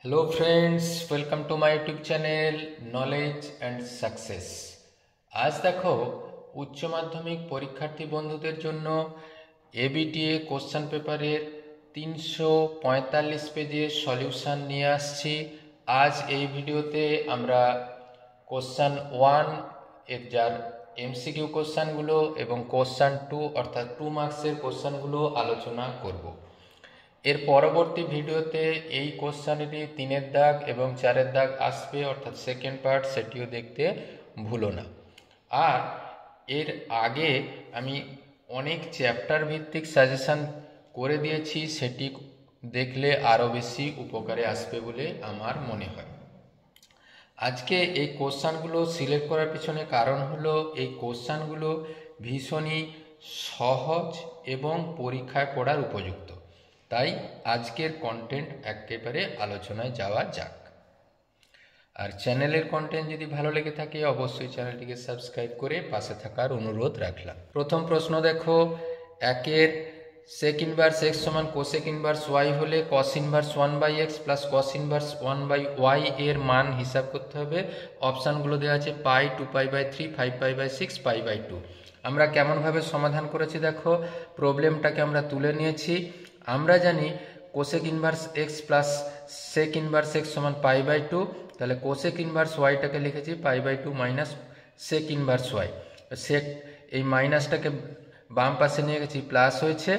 Hello friends, welcome to my YouTube channel Knowledge and Success. आज देखो उच्च माध्यमिक परीक्षार्थी बंधुদের জন্য এবিটিএ কোশ্চেন পেপারের 345 পেজের সলিউশন নিয়ে আসছি। আজ এই ভিডিওতে আমরা কোশ্চেন 1 এর যার এমসিকিউ কোশ্চেনগুলো এবং কোশ্চেন 2 অর্থাৎ 2 মার্কসের কোশ্চেনগুলো আলোচনা করব। এর পরবর্তী ভিডিওতে এই কোশ্চেনেরই 3-এর দাগ এবং 4-এর দাগ আসবে, অর্থাৎ সেকেন্ড পার্ট, সেটিও দেখতে ভুলো না। আর এর আগে আমি অনেক চ্যাপ্টার ভিত্তিক সাজেশন করে দিয়েছি, সেটি দেখলে আরও বেশি উপকারে আসবে বলে আমার মনে হয়। আজকে এই কোশ্চেনগুলো সিলেক্ট করার পিছনে কারণ হলো এই কোশ্চেনগুলো ভীষণই সহজ এবং পরীক্ষায় পড়ার উপযুক্ত। তাই আজকের কন্টেন্ট একেবারে আলোচনায় যাওয়া যাক। আর চ্যানেলের কন্টেন্ট যদি ভালো লেগে থাকে অবশ্যই চ্যানেলটিকে সাবস্ক্রাইব করে পাশে থাকার অনুরোধ রাখলাম। প্রথম প্রশ্ন দেখো, একের সেক ইনভার্স এক্স সমান কোসেক ইনভার্স ওয়াই হলে cos inverse 1/x plus cos inverse 1/y এর মান হিসাব করতে হবে। অপশানগুলো দেওয়া আছে পাই, 2π/3, 5π/6, π/2। আমরা কেমনভাবে সমাধান করেছি দেখো, প্রবলেমটাকে আমরা তুলে নিয়েছি। আমরা জানি cosec inverse x plus sec inverse x সমান π/2, তাহলে কোসেক ইনভার্স ওয়াইটাকে লিখেছি π/2 minus sec inverse y. Sec এই মাইনাসটাকে বাম পাশে নিয়ে গেছি, প্লাস হয়েছে।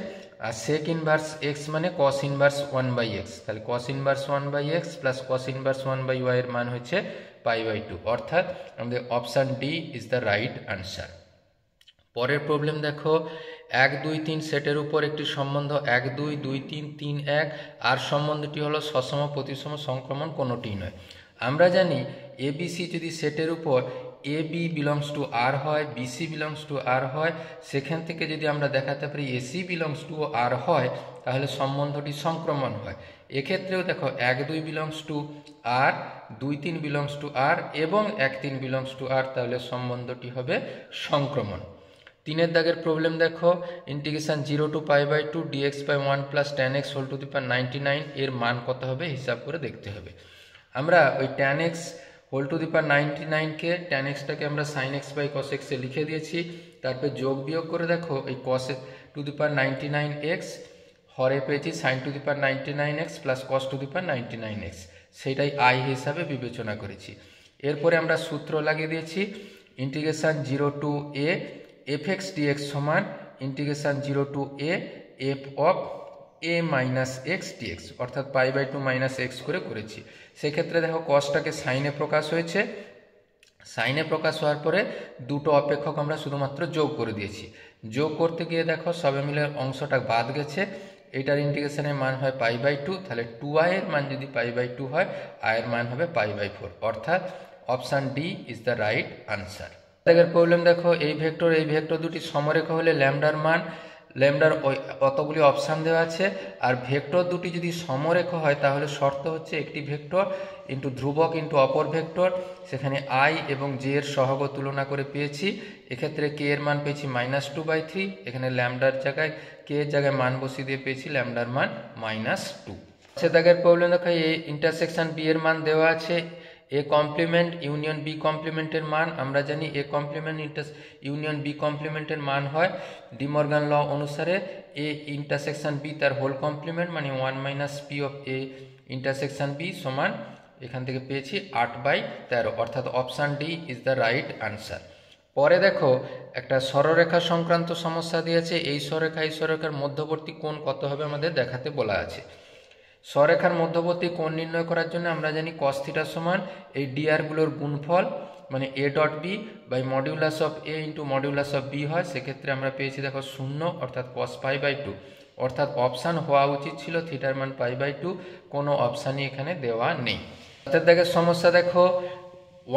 আর সেক ইনভার্স এক্স মানে কস ইনভার্স 1/x, তাহলে cos inverse 1/x plus cos inverse 1/y এর মান হচ্ছে π/2, অর্থাৎ আমাদের option D is the right answer. পরের প্রবলেম দেখো, 1, 2, 3 সেটের উপর একটি সম্বন্ধ 1, 2, 2, 3, 3, 1 আর সম্বন্ধটি হলো সসম প্রতিসম সংক্রমণ কোনোটিই নয়। আমরা জানি এবিসি যদি সেটের উপর এ বি বিলংস টু আর হয়, বিসি বিলংস টু আর হয়, সেখান থেকে যদি আমরা দেখাতে পারি এসি বিলংস টু আর হয়, তাহলে সম্বন্ধটি সংক্রমণ হয়। এক্ষেত্রেও দেখো 1, 2 belongs to R, 2, 3 belongs to R এবং 1, 3 বিলংস টু আর, তাহলে সম্বন্ধটি হবে সংক্রমণ। 3-এর দাগের প্রবলেম দেখো, integration 0 to π/2 dx/1 plus tan x whole to the power 99 এর মান কত হবে হিসাব করে দেখতে হবে। আমরা ওই tan x whole to the power 99কে tan xটাকে আমরা sin x by cos x এ লিখে দিয়েছি। তারপর যোগ বিয়োগ করে দেখো এই cos two the power 99x হরে পেয়েছি sin two the power 99x plus cos two the power 99x, সেটাই i হিসাবে বিবেচনা করেছি। এরপরে আমরা সূত্র লাগিয়ে দিয়েছি, integration 0 to a fx dx সমান ইন্টিগ্রেশন 0 to a f of a minus x dx, অর্থাৎ π/2 মাইনাস এক্স করে করেছি। সেক্ষেত্রে দেখো কসটাকে সাইনে প্রকাশ হয়েছে, সাইনে প্রকাশ হওয়ার পরে দুটো অপেক্ষক আমরা শুধুমাত্র যোগ করে দিয়েছি। যোগ করতে গিয়ে দেখো সবে মিলে অংশটা বাদ গেছে, এটার ইন্টিগ্রেশনের মান হয় π/2, তাহলে 2i এর মান যদি π/2 হয়, i এর মান হবে π/4, অর্থাৎ option D is the right answer. এর প্রবলেম দেখো, এই ভেক্টর দুটি সমরেখা হলে ল্যামডার মান, ল্যামডার কতগুলি অপশান দেওয়া আছে। আর ভেক্টর দুটি যদি সমরেখা হয় তাহলে শর্ত হচ্ছে একটি ভেক্টর ইন্টু ধ্রুবক ইন্টু অপর ভেক্টর, সেখানে আই এবং জে এর সহগ তুলনা করে পেয়েছি। এক্ষেত্রে কে এর মান পেয়েছি -2/3, এখানে ল্যামডার জায়গায় কে এর জায়গায় মান বসিয়ে দিয়ে পেয়েছি ল্যামডার মান -2। সে দাগের প্রবলেম দেখো, এই ইন্টারসেকশন বি এর মান দেওয়া আছে, এ কমপ্লিমেন্ট ইউনিয়ন বি কমপ্লিমেন্টের মান আমরা জানি এ কমপ্লিমেন্ট ইউনিয়ন বি কমপ্লিমেন্টের মান হয় ডি মর্গান ল অনুসারে এ ইন্টারসেকশন বি তার হোল কমপ্লিমেন্ট মানে 1 minus P of A intersection B সমান এখান থেকে পেয়েছি 8/13, অর্থাৎ option D is the right answer. পরে দেখো একটা সরলরেখা সংক্রান্ত সমস্যা দিয়েছে, এই সরলরেখার মধ্যবর্তী কোণ কত হবে আমাদের দেখাতে বলা আছে। সরেখার মধ্যবর্তী কোণ নির্ণয় করার জন্য আমরা জানি cos থিটা সমান এই ডিআরগুলোর গুণফল মানে a dot B by modulus of a into modulus of B হয়। সেক্ষেত্রে আমরা পেয়েছি দেখো 0, অর্থাৎ cos π/2, অর্থাৎ অপশান হওয়া উচিত ছিল থিটার মান π/2, কোনো অপশানই এখানে দেওয়া নেই। অর্থাৎ দেখো সমস্যা দেখো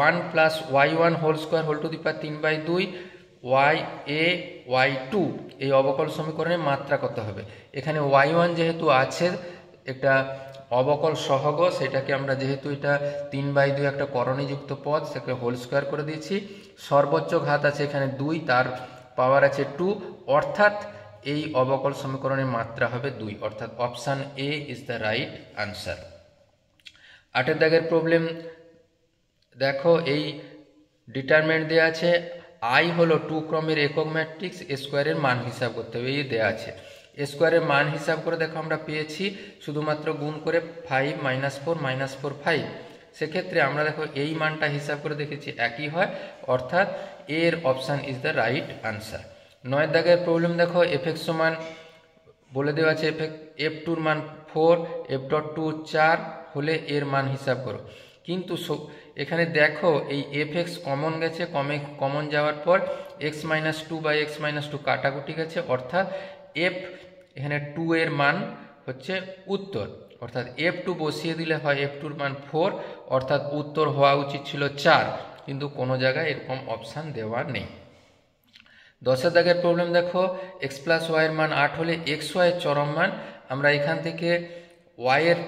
1 plus y1 whole square whole to the power 3/2 y2 এই অবকল সমীকরণের মাত্রা কত হবে। এখানে y1 যেহেতু আছে একটা অবকল সহগ, সেটাকে আমরা যেহেতু এটা 3/2 একটা করণীযুক্ত পদ, সেটাকে হোল স্কোয়ার করে দিয়েছি। সর্বোচ্চ ঘাত আছে এখানে 2, তার পাওয়ার আছে 2, অর্থাৎ এই অবকল সমীকরণের মাত্রা হবে 2, অর্থাৎ option A is the right answer. 8 দাগের প্রবলেম দেখো, এই ডিটারমিনেন্ট দেওয়া আছে আই হলো 2 ক্রমের একক ম্যাট্রিক্স, স্কোয়ারের মান হিসাব করতে হবে, এই দেওয়া আছে। স্কোয়ারের মান হিসাব করে দেখো আমরা পেয়েছি শুধুমাত্র গুণ করে 5 -4 -4 5। সেক্ষেত্রে আমরা দেখো এই মানটা হিসাব করে দেখেছি একই হয়, অর্থাৎ এর option is the right answer. 9 দাগের প্রবলেম দেখো, এফএক্স সমান বলে দেওয়া আছে এফ টুর মান 4, এফ ডট টু 4 হলে এর মান হিসাব করো। কিন্তু এখানে দেখো এই এফ এক্স কমন গেছে, কমন যাওয়ার পর x minus two by x minus two কাটাকুটি গেছে, অর্থাৎ এফ এখানে 2 এর মান হচ্ছে উত্তর, অর্থাৎ এফ টু বসিয়ে দিলে হয় এফ টুর মান 4, অর্থাৎ উত্তর হওয়া উচিত ছিল 4, কিন্তু কোনো জায়গায় এরকম অপশান দেওয়া নেই। 10 দাগের প্রবলেম দেখো, এক্স প্লাস ওয়াইয়ের মান 8 হলে এক্স ওয়াইয়ের চরম মান। আমরা এখান থেকে ওয়াইয়ের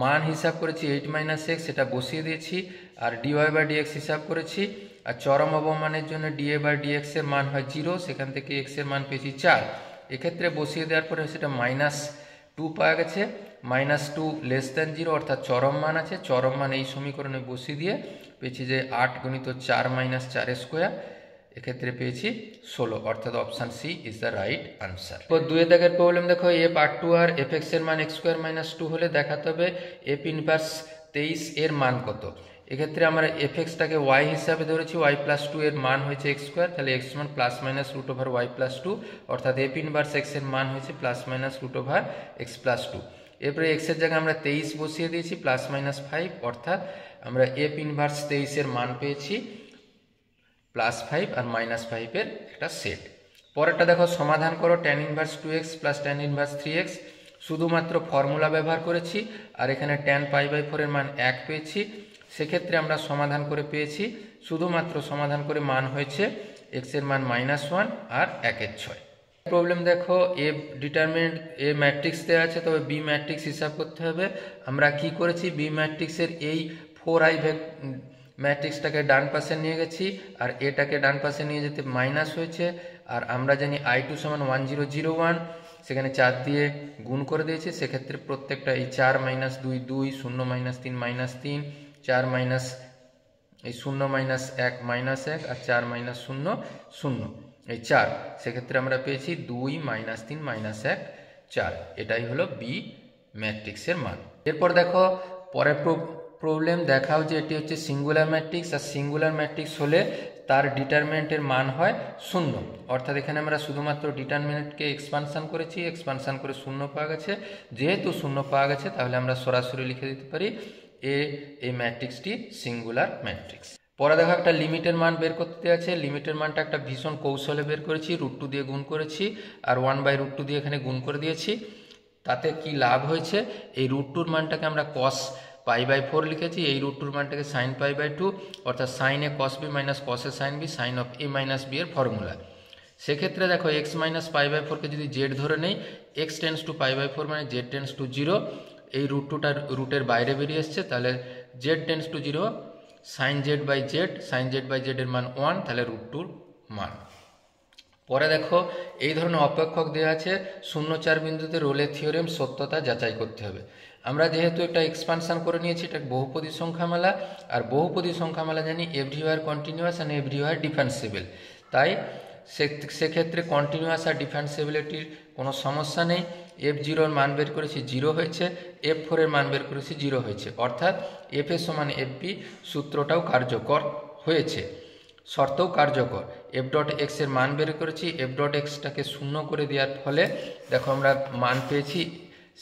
মান হিসাব করেছি 8 মাইনাস এক্স, সেটা বসিয়ে দিয়েছি, আর ডিওয়াই বাই ডিএক্স হিসাব করেছি। আর চরম অবমানের জন্য ডিএ বাই ডিএক্স এর মান হয় 0, সেখান থেকে এক্স এর মান পেয়েছি 4। এক্ষেত্রে বসিয়ে দেওয়ার পরে সেটা -2 পাওয়া গেছে, -2 লেস দ্যান 0, অর্থাৎ চরম মান আছে। চরম মান এই সমীকরণে বসিয়ে দিয়ে পেয়েছি যে 8 গুণিত 4 মাইনাস 4 স্কোয়ার, এক্ষেত্রে পেয়েছি 16, অর্থাৎ option C is the right answer. 2 দাগের প্রবলেম দেখো, f R to R f x এর মান এক্স স্কোয়ার মাইনাস 2 হলে দেখাতে হবে এফ ইনভার্স 23 এর মান কত। এক্ষেত্রে আমরা এফ এক্সটাকে ওয়াই হিসাবে ধরেছি, ওয়াই প্লাস 2 এর মান হয়েছে এক্স স্কোয়ার, তাহলে এক্স মান plus minus root over y plus 2, অর্থাৎ এফ ইনভার্স এক্স এর মান হয়েছে plus minus root over x plus 2। এরপরে এক্স এর জায়গায় আমরা 23 বসিয়ে দিয়েছি, প্লাস মাইনাস 5, অর্থাৎ আমরা এফ ইনভার্স 23 এর মান পেয়েছি +5 আর -5 এর একটা সেট। পরেরটা দেখো, সমাধান করো tan inverse 2x plus tan inverse 3x। শুধুমাত্র ফর্মুলা ব্যবহার করেছি, আর এখানে tan π/4 এর মান 1 পেয়েছি। সেক্ষেত্রে আমরা সমাধান করে পেয়েছি, শুধুমাত্র সমাধান করে মান হয়েছে x এর মান -1 আর 1/6। প্রবলেম দেখো, এ ডিটারমিনেন্ট এ ম্যাট্রিক্স দেওয়া আছে, তবে বি ম্যাট্রিক্স হিসাব করতে হবে। আমরা কি করেছি, বি ম্যাট্রিক্সের এই 4i ম্যাট্রিক্সটাকে ডান পাশে নিয়ে গেছি, আর এটাকে ডান পাশে নিয়ে যেতে মাইনাস হয়েছে। আর আমরা জানি i2 সমান 1001, সেখানে 4 দিয়ে গুণ করে দিয়েছি। সেক্ষেত্রে প্রত্যেকটা এই 4 মাইনাস 2 2, 0 মাইনাস 3 -3, 4 মাইনাস এই 0 মাইনাস 1 -1, আর 4 মাইনাস 0 0, এই 4। সেক্ষেত্রে আমরা পেয়েছি 2 -3 -1 4। এটাই হলো বি ম্যাট্রিক্সের মান। এরপর দেখো পরের প্রবলেম দেখাও যে এটি হচ্ছে সিঙ্গুলার ম্যাট্রিক্স, আর সিঙ্গুলার ম্যাট্রিক্স হলে তার ডিটারমিনেন্টের মান হয় 0, অর্থাৎ এখানে আমরা শুধুমাত্র ডিটারমিনেন্টকে এক্সপানশন করেছি, এক্সপানশন করে 0 পাওয়া গেছে। যেহেতু 0 পাওয়া গেছে, তাহলে আমরা সরাসরি লিখে দিতে পারি এই ম্যাট্রিক্সটি সিঙ্গুলার ম্যাট্রিক্স। পরে দেখো একটা লিমিটের মান বের করতে আছে। লিমিটের মানটা একটা ভীষণ কৌশলে বের করেছি, √2 দিয়ে গুণ করেছি, আর 1/√2 দিয়ে এখানে গুণ করে দিয়েছি। তাতে কি লাভ হয়েছে, এই √2 মানটাকে আমরা cos π/4 লিখেছি, এই √2 মানটাকে sin π/2, অর্থাৎ sin a cos b minus cos a sin b sin of a minus b এর ফর্মুলা। সেক্ষেত্রে দেখো x মাইনাস π/4 কে যদি z ধরে নেই, x টেন্স টু π/4 মানে z টেন্স টু 0, এই √2টা রুটের বাইরে বেরিয়ে এসছে, তাহলে z tends to 0, sin z by z, sin z by z এর মান 1, তাহলে √2 মান। পরে দেখো এই ধরনের অপেক্ষক দেওয়া আছে, 0-4 বিন্দুতে রোলের থিওরেম সত্যতা যাচাই করতে হবে। আমরা যেহেতু এটা এক্সপানশন করে নিয়েছি, এটা বহুপদী সংখ্যামালা, আর বহুপদী সংখ্যামালা জানি এভরিওয়ার কন্টিনিউয়াস আর এভরিওয়ার ডিফারেন্সিবল, তাই সেক্ষেত্রে কন্টিনিউয়াস আর ডিফারেন্সিবিলিটির কোনো সমস্যা নেই। f0 এর মান বের করেছি 0 হয়েছে, f4 এর মান বের করেছি 0 হয়েছে, অর্থাৎ f এর সমান fp সূত্রটাও কার্যকর হয়েছে, শর্তও কার্যকর। f ডট x এর মান বের করেছি, f ডট xটাকে 0 করে দেওয়ার ফলে দেখো আমরা মান পেয়েছি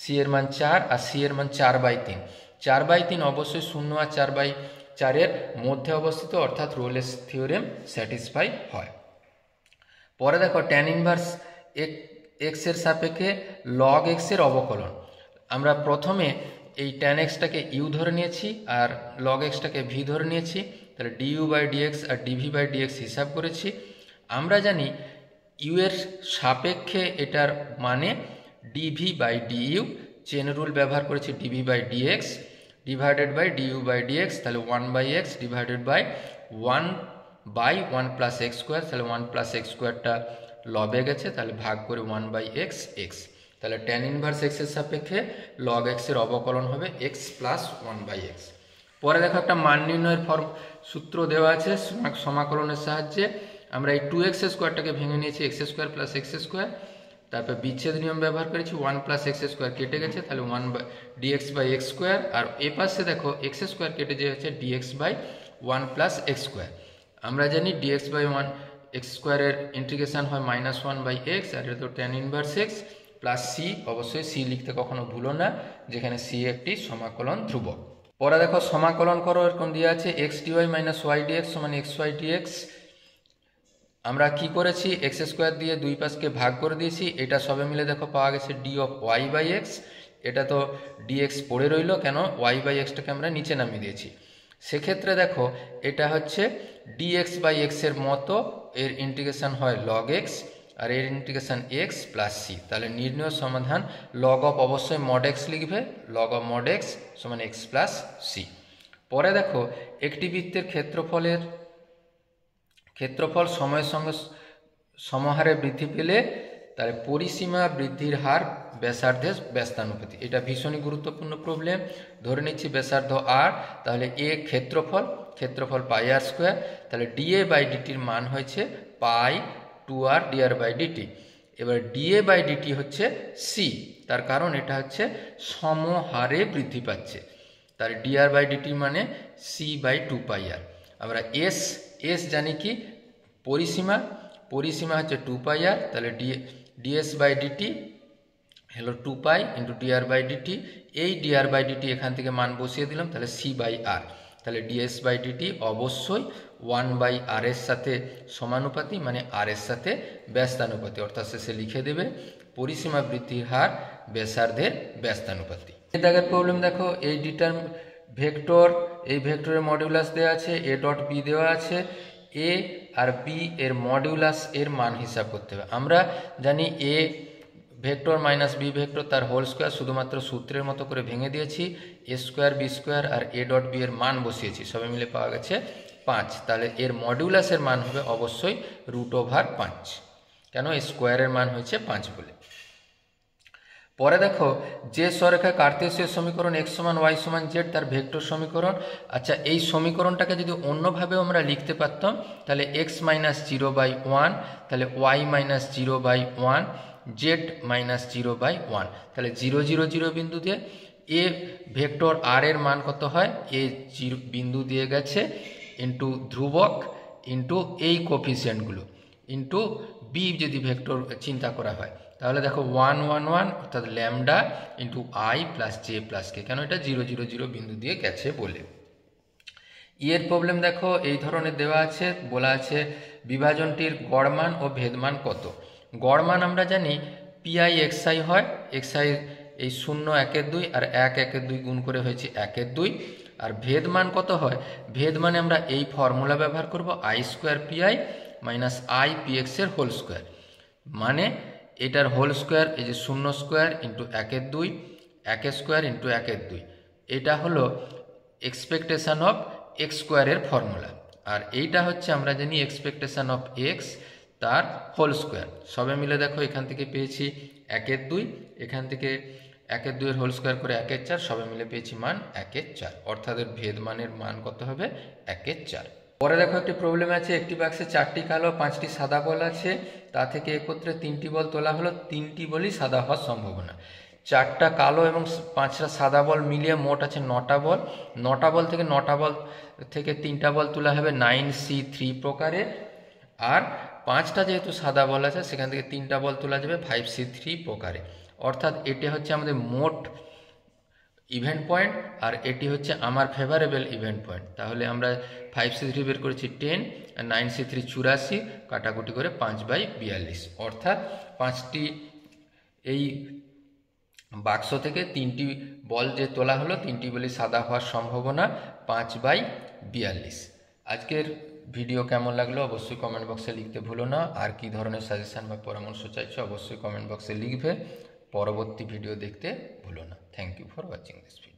c এর মান 4 আর c এর মান 4/3। 4/3 অবশ্যই 0 আর 4/4 এর মধ্যে অবস্থিত, অর্থাৎ রোলের থিওরেম স্যাটিসফাই হয়। পরে দেখো tan ইনভার্স x এর সাপেক্ষে log x এর অবকলন। আমরা প্রথমে এই tan xটাকে u ধরে নিয়েছি, আর log xটাকে v ধরে নিয়েছি, তাহলে du বাই dx আর dv বাই dx হিসাব করেছি। আমরা জানি u এর সাপেক্ষে এটার মানে dv by du, chain rule ব্যবহার করেছি, dv by dx divided by du by dx, তাহলে 1/x divided by 1/1 plus x square, তাহলে 1 প্লাস এক্স স্কোয়ারটা লবে গেছে, তাহলে ভাগ করে 1/x x, তাহলে tan ইনভার্স x এর সাপেক্ষে log x এর অবকলন হবে x প্লাস 1/x। পরে দেখো একটা মান নির্ণয়ের সূত্র দেওয়া আছে সমাকলনের সাহায্যে। আমরা এই 2x স্কোয়ারটাকে ভেঙে নিয়েছি x square plus x square, তারপর বিচ্ছেদ নিয়ম ব্যবহার করেছি, 1 প্লাস এক্স স্কোয়ার কেটে গেছে, তাহলে 1 ডিএক্স বাই এক্স স্কোয়ার, আর এ পাশে দেখো এক্স স্কোয়ার কেটে যে হচ্ছে dx by 1 plus x square. আমরা জানি ডিএক্স বাই 1 এক্স স্কোয়ারের ইন্টিগ্রেশন হয় -1 বাই এক্স, আর এটা তো tan inverse x plus C, অবশ্যই সি লিখতে কখনো ভুলো না, যেখানে সি একটি সমাকলন ধ্রুবক। পরে দেখো সমাকলন করো, এরকম দিয়ে আছে x dy minus y dx সমান এক্স ওয়াই ডিএক্স। আমরা কি করেছি, এক্স স্কোয়ার দিয়ে দুই পাশকে ভাগ করে দিয়েছি, এটা সবে মিলে দেখো পাওয়া গেছে d of y by x. এটা তো ডিএক্স পড়ে রইল, কেন ওয়াই বাই এক্সটাকে আমরা নিচে নামিয়ে দিয়েছি। সেক্ষেত্রে দেখো এটা হচ্ছে ডিএক্স বাই এক্সের মতো, এর ইন্টিগ্রেশন হয় লগ এক্স, আর এর ইন্টিগ্রেশন এক্স প্লাস সি। তাহলে নির্ণয় সমাধান লগ অফ অবশ্যই মড এক্স লিখবে, লগ অফ মড এক্স সমান এক্স প্লাস সি। পরে দেখো একটি বৃত্তের ক্ষেত্রফল সময়ের সঙ্গে সমহারে বৃদ্ধি পেলে তাহলে পরিসীমা বৃদ্ধির হার ব্যাসার্ধের ব্যস্তানুপাতি। এটা ভীষণই গুরুত্বপূর্ণ প্রবলেম। ধরে নিচ্ছি ব্যাসার্ধ আর, তাহলে এ ক্ষেত্রফল পাই আর স্কোয়ার, তাহলে ডিএ বাই ডিটির মান হয়েছে পাই 2r ডিআর বাই ডিটি। এবার ডিএ বাই ডিটি হচ্ছে সি, তার কারণ এটা হচ্ছে সমহারে বৃদ্ধি পাচ্ছে, তাহলে ডিআর বাই ডিটি মানে সি বাই 2 পাই আর। আমরা এস জানি কি, পরিসীমা হচ্ছে 2 পাই আর, তাহলে ডিএস বাই ডিটি হলো 2 pi into dr by dt. এই ডিআর বাই ডিটি এখান থেকে মান বসিয়ে দিলাম, তাহলে সি বাই আর, তাহলে ডিএস বাই ডিটি অবশ্যই 1 বাই আর এর সাথে সমানুপাতি, মানে আর এর সাথে ব্যস্তানুপাতি, অর্থাৎ শেষে লিখে দেবে পরিসীমা বৃদ্ধির হার ব্যাসার্ধের ব্যস্তানুপাতি। এই দাগের প্রবলেম দেখো, এই ভেক্টর, এই ভেক্টরের মডিউলাস দেওয়া আছে, এ ডট বি দেওয়া আছে, এ আর বি এর মডিউলাস এর মান হিসাব করতে হবে। আমরা জানি a vector minus b vector তার হোল স্কোয়ার, শুধুমাত্র সূত্রের মতো করে ভেঙে দিয়েছি, এ স্কোয়ার বি স্কোয়ার আর এ ডট বি এর মান বসিয়েছি, সবাই মিলে পাওয়া গেছে 5। তাহলে এর মডিউলাসের মান হবে অবশ্যই √5, কেন স্কোয়ারের মান হয়েছে 5 বলে। পরে দেখো যে সরেখা কার্তেশীয় সমীকরণ x সমান y সমান z তার ভেক্টর সমীকরণ। আচ্ছা, এই সমীকরণটাকে যদি অন্যভাবেও আমরা লিখতে পারতাম, তাহলে x মাইনাস 0/1, তাহলে y মাইনাস 0/1, z মাইনাস 0/1, তাহলে 0 0 0 বিন্দু দিয়ে এ ভেক্টর আর এর মান কত হয়, এ বিন্দু দিয়ে গেছে ইন্টু ধ্রুবক ইন্টু এই কোফিসিয়েন্টগুলো ইন্টু বি যদি ভেক্টর চিন্তা করা হয়, তাহলে দেখো 1 1 1 অর্থাৎ lambda into I plus J plus K, কেন এটা 0 0 0 বিন্দু দিয়ে গেছে বলে। এর প্রবলেম দেখো এই ধরনের দেওয়া আছে, বলা আছে বিভাজনটির গড়মান ও ভেদমান কত। গড়মান আমরা জানি পিআই এক্সআই হয়, এক্সআই এই 0 1 এর 2 আর 1 1 এর 2 গুণ করে হয়েছে 1 এর 2। আর ভেদমান কত হয়, ভেদমানে আমরা এই ফর্মুলা ব্যবহার করব, I square PI minus I PX এর হোল স্কোয়ার, মানে এটার হোল স্কোয়ার এই যে 0 স্কোয়ার ইন্টু 1 এর 2, 1 স্কোয়ার ইন্টু 1 এর 2, এটা হলো এক্সপেকটেশন অফ এক্স স্কোয়ারের ফর্মুলা। আর এইটা হচ্ছে আমরা জানি এক্সপেকটেশন অফ এক্স তার হোল স্কোয়ার। সবে মিলে দেখো এখান থেকে পেয়েছি 1 এর 2, এখান থেকে 1 এর 2 এর হোল স্কোয়ার করে 1 এর 4, সবে মিলে পেয়েছি মান 1 এর 4, অর্থাৎ এর ভেদ মানের মান কত হবে 1 এর 4। পরে দেখো একটি প্রবলেম আছে, একটি বাক্সে 4টি কালো 5টি সাদা বল আছে, তা থেকে একত্রে 3টি বল তোলা হলো, 3টি বলই সাদা হওয়ার সম্ভাবনা। 4টা কালো এবং 5টা সাদা বল মিলিয়ে মোট আছে 9টা বল। 9টা বল থেকে 3টা বল তোলা হবে 9C3 প্রকারে, আর 5টা যেহেতু সাদা বল আছে সেখান থেকে 3টা বল তোলা যাবে 5C3 প্রকারে, অর্থাৎ এটা হচ্ছে আমাদের মোট ইভেন্ট পয়েন্ট, আর এটি হচ্ছে আমার ফেভারেবল ইভেন্ট পয়েন্ট। তাহলে আমরা 5C3 বের করেছি 10 আর 9C3 84, কাটাকুটি করে 5/42, অর্থাৎ 5টি এই বাক্স থেকে 3টি বল যে তোলা হলো, 3টি বলই সাদা হওয়ার সম্ভাবনা 5/42। আজকের ভিডিও কেমন লাগলো অবশ্যই কমেন্ট বক্সে লিখতে ভুলো না। আর কি ধরনের সাজেশন বা পরামর্শ চাইছো অবশ্যই কমেন্ট বক্সে লিখবে। পরবর্তী ভিডিও দেখতে ভুলো না। Thank you for watching this video.